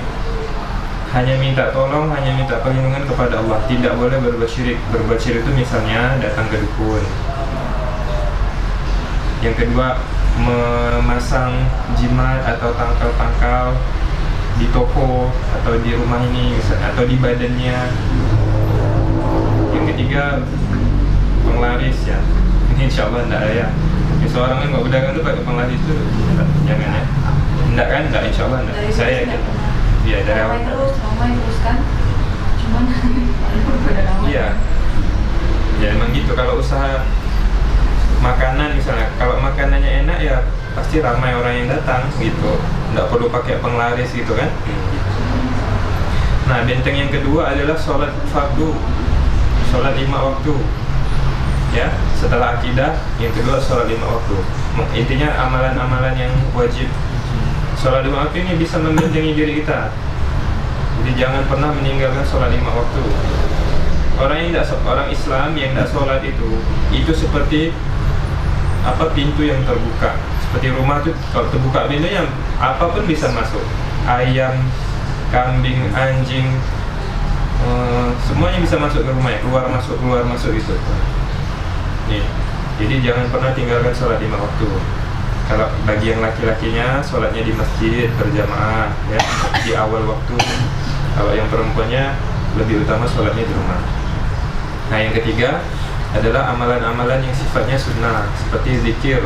Hanya minta tolong, hanya minta perlindungan kepada Allah. Tidak boleh berbuat syirik. Berbuat syirik itu misalnya datang ke dukun. Yang kedua, memasang jimat atau tangkal-tangkal di toko atau di rumah ini misalnya, atau di badannya. Yang ketiga, penglaris ya. Ini insya Allah tidak ada ya. Seorang yang nggak berdagang itu pakai penglaris itu jangan ya. Enggak kan? Enggak, insya Allah enggak. Saya yakin. Iya dari awal. Ramai terus kan, cuman berbeda nama. Iya. Ya emang gitu, kalau usaha makanan misalnya, kalau makanannya enak ya pasti ramai orang yang datang gitu, nggak perlu pakai penglaris gitu kan. Nah benteng yang kedua adalah sholat fardu, sholat 5 waktu ya. Setelah akidah, yang kedua sholat 5 waktu. Intinya amalan-amalan yang wajib. Sholat 5 waktu ini bisa membentengi diri kita. Jadi jangan pernah meninggalkan sholat 5 waktu. Orang Islam yang tidak sholat itu seperti apa, pintu yang terbuka. Seperti rumah itu kalau terbuka pintunya, apapun bisa masuk. Ayam, kambing, anjing, semuanya bisa masuk ke rumah ya. Keluar masuk gitu. Nih, jadi jangan pernah tinggalkan sholat 5 waktu. Kalau bagi yang laki-lakinya, sholatnya di masjid berjamaah ya, di awal waktu. Kalau yang perempuannya lebih utama sholatnya di rumah. Nah yang ketiga adalah amalan-amalan yang sifatnya sunnah, seperti zikir.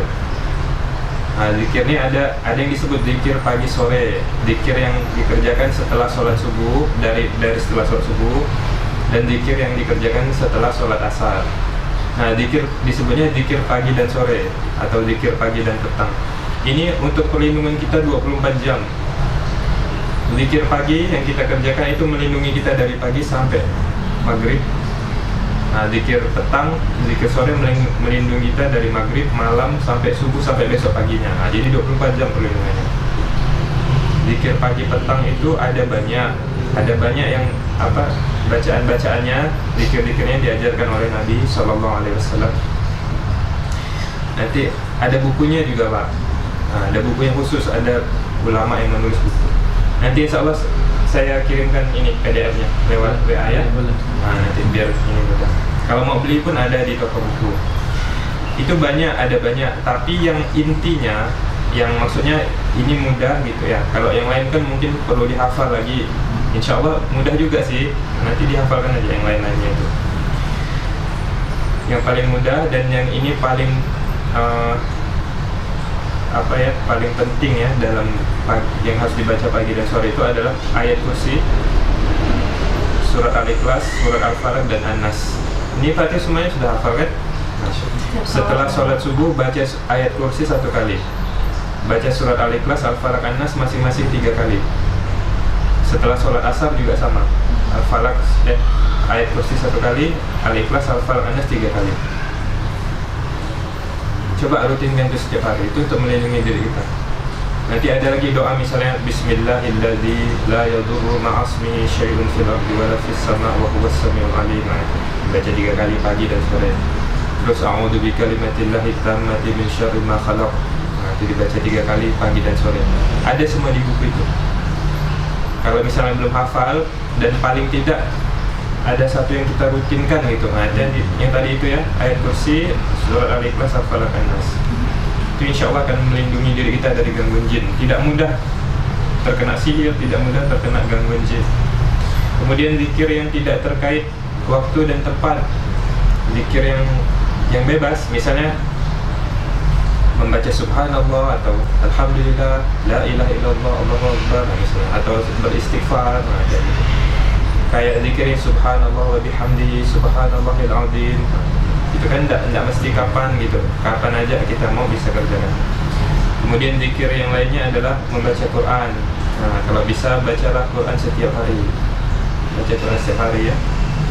Nah zikir ini ada yang disebut zikir pagi sore, zikir yang dikerjakan setelah sholat subuh, dari setelah sholat subuh, dan zikir yang dikerjakan setelah sholat asar. Nah zikir disebutnya zikir pagi dan sore, atau zikir pagi dan petang. Ini untuk perlindungan kita 24 jam. Zikir pagi yang kita kerjakan itu melindungi kita dari pagi sampai maghrib. Nah zikir petang, zikir sore melindungi kita dari maghrib, malam, sampai subuh, sampai besok paginya. Nah jadi 24 jam perlindungannya. Zikir pagi petang itu ada banyak yang bacaan-bacaannya, zikir-zikirnya diajarkan oleh Nabi SAW. Nanti ada bukunya juga Pak. Ada buku yang khusus, ada ulama yang menulis buku. Nanti insya Allah saya kirimkan ini PDF-nya lewat WA ya. Nanti biar ini mudah. Kalau mau beli pun ada di toko buku. Itu ada banyak. Tapi yang intinya, yang maksudnya ini mudah gitu ya. Kalau yang lain kan mungkin perlu dihafal lagi. Insya Allah mudah juga sih. Nanti dihafalkan aja yang lain-lainnya itu. Yang paling mudah dan yang ini paling paling penting ya dalam yang harus dibaca pagi dan sore itu adalah ayat kursi, surat Al-Ikhlas, surat Al-Falaq dan An-Nas. Ini Fatih semuanya sudah hafal kan? Setelah sholat subuh baca ayat kursi 1 kali, baca surat Al-Ikhlas, Al-Falaq, An-Nas masing-masing 3 kali. Setelah sholat asar juga sama, Al-Falaq ayat kursi 1 kali, Al-Ikhlas, Al-Falaq, An-Nas 3 kali. Coba rutinkan itu setiap hari, itu untuk melindungi diri kita. Nanti ada lagi doa misalnya Bismillahilladzi la yadurru ma'asmihi syai'un fil ardi wa la fis sama' wa huwas samiul alim. Baca 3 kali pagi dan sore. Terus a'udzu bikalimatillahi tammati min syarri ma khalaq. Itu dibaca 3 kali pagi dan sore. Ada semua di buku itu. Kalau misalnya belum hafal dan paling tidak ada satu yang kita rutinkan gitu. Dan yang tadi itu ya, ayat kursi, surat Al-Ikhlas, Al-Falaq, An-Nas. Itu insya Allah akan melindungi diri kita dari gangguan jin. Tidak mudah terkena sihir, tidak mudah terkena gangguan jin. Kemudian zikir yang tidak terkait waktu dan tempat, zikir yang bebas, misalnya membaca subhanallah atau alhamdulillah, la ilaha illallah, Allahu akbar misalnya, atau beristighfar, kayak zikirnya subhanallah wa bihamdihi subhanallahil azim. Itu kan enggak mesti kapan gitu. Kapan aja kita mau bisa kerjakan. Kemudian zikir yang lainnya adalah membaca Quran. Kalau bisa bacalah Quran setiap hari. Baca Quran setiap hari ya.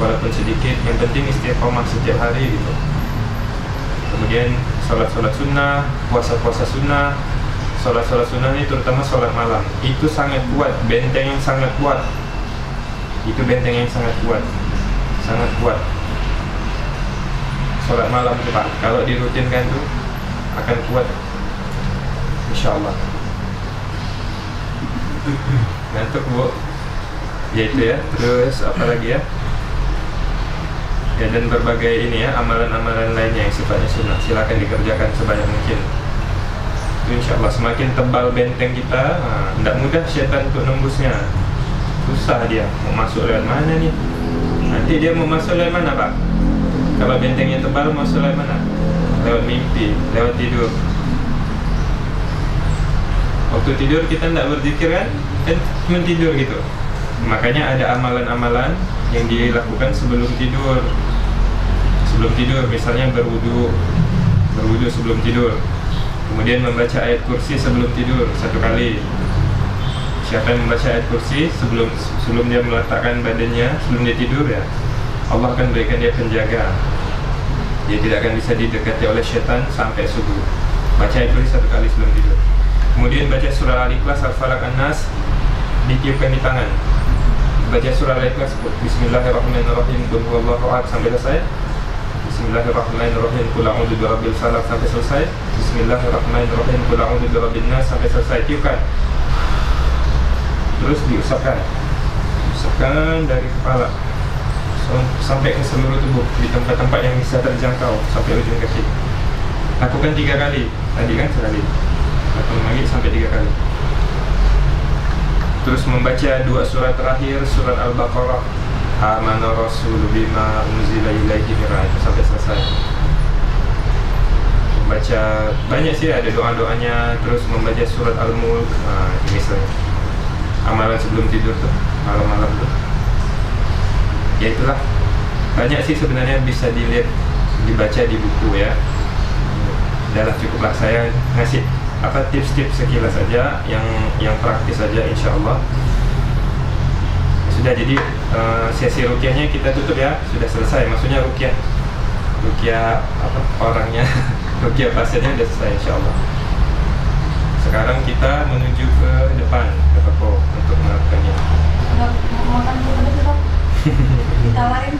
Walaupun sedikit, yang penting istiqomah setiap hari gitu. Kemudian sholat sunnah, puasa sunnah. Sholat sunnah ini terutama sholat malam. Itu sangat kuat, benteng yang sangat kuat. Itu benteng yang sangat kuat. Sholat malam itu Pak, kalau dirutinkan tuh akan kuat, insya Allah. Ngantuk Bu? Ya itu ya. Terus apa lagi ya? Ya dan berbagai ini ya, amalan-amalan lainnya yang sifatnya sunnah, silakan dikerjakan sebanyak mungkin. Itu insya Allah semakin tebal benteng kita, tidak mudah syaitan untuk nembusnya. Susah dia, mau masuk lewat mana nih? Nanti dia mau masuk lewat mana Pak? Kalau bentengnya tebal, mau masuk lewat mana? Lewat mimpi, lewat tidur. Waktu tidur kita tidak berzikir kan cuma tidur gitu. Makanya ada amalan-amalan yang dilakukan sebelum tidur. Sebelum tidur, misalnya berwudu sebelum tidur. Kemudian membaca ayat kursi sebelum tidur 1 kali. Siapa yang membaca ayat kursi sebelum dia meletakkan badannya, sebelum dia tidur ya, Allah akan berikan dia penjaga. Dia tidak akan bisa didekati oleh syaitan sampai subuh. Baca ayat kursi 1 kali sebelum tidur. Kemudian baca surah Al-Ikhlas, Al-Falaq, An-Nas, ditiupkan di tangan. Baca surah Al-Ikhlas, Bismillahirrahmanirrahim, Qul huwallahu ahad sampai selesai. Bismillahirrahmanirrahim, Qul a'udzu birabbil falaq sampai selesai. Bismillahirrahmanirrahim, Qul a'udzu birabbin nas sampai selesai. Tiupkan. Terus diusapkan dari kepala sampai ke seluruh tubuh, di tempat-tempat yang bisa terjangkau sampai ujung kaki. Lakukan 3 kali. Tadi kan sekali. Lakukan lagi sampai 3 kali. Terus membaca 2 surat terakhir, surat Al-Baqarah, Amana Rasul bima unzila ilaihi sampai selesai. Membaca banyak sih, ada doa-doanya. Terus membaca surat Al-Mulk, misalnya amalan sebelum tidur tuh, malam-malam tuh. Ya itulah, banyak sih sebenarnya bisa dilihat, dibaca di buku ya. Udah cukuplah saya ngasih tips-tips sekilas saja, yang praktis saja insya Allah. Sudah, jadi sesi rukyahnya kita tutup ya, sudah selesai. Maksudnya rukyah orangnya, rukyah pasiennya sudah selesai insya Allah. Sekarang kita menuju ke depan, ke kemarin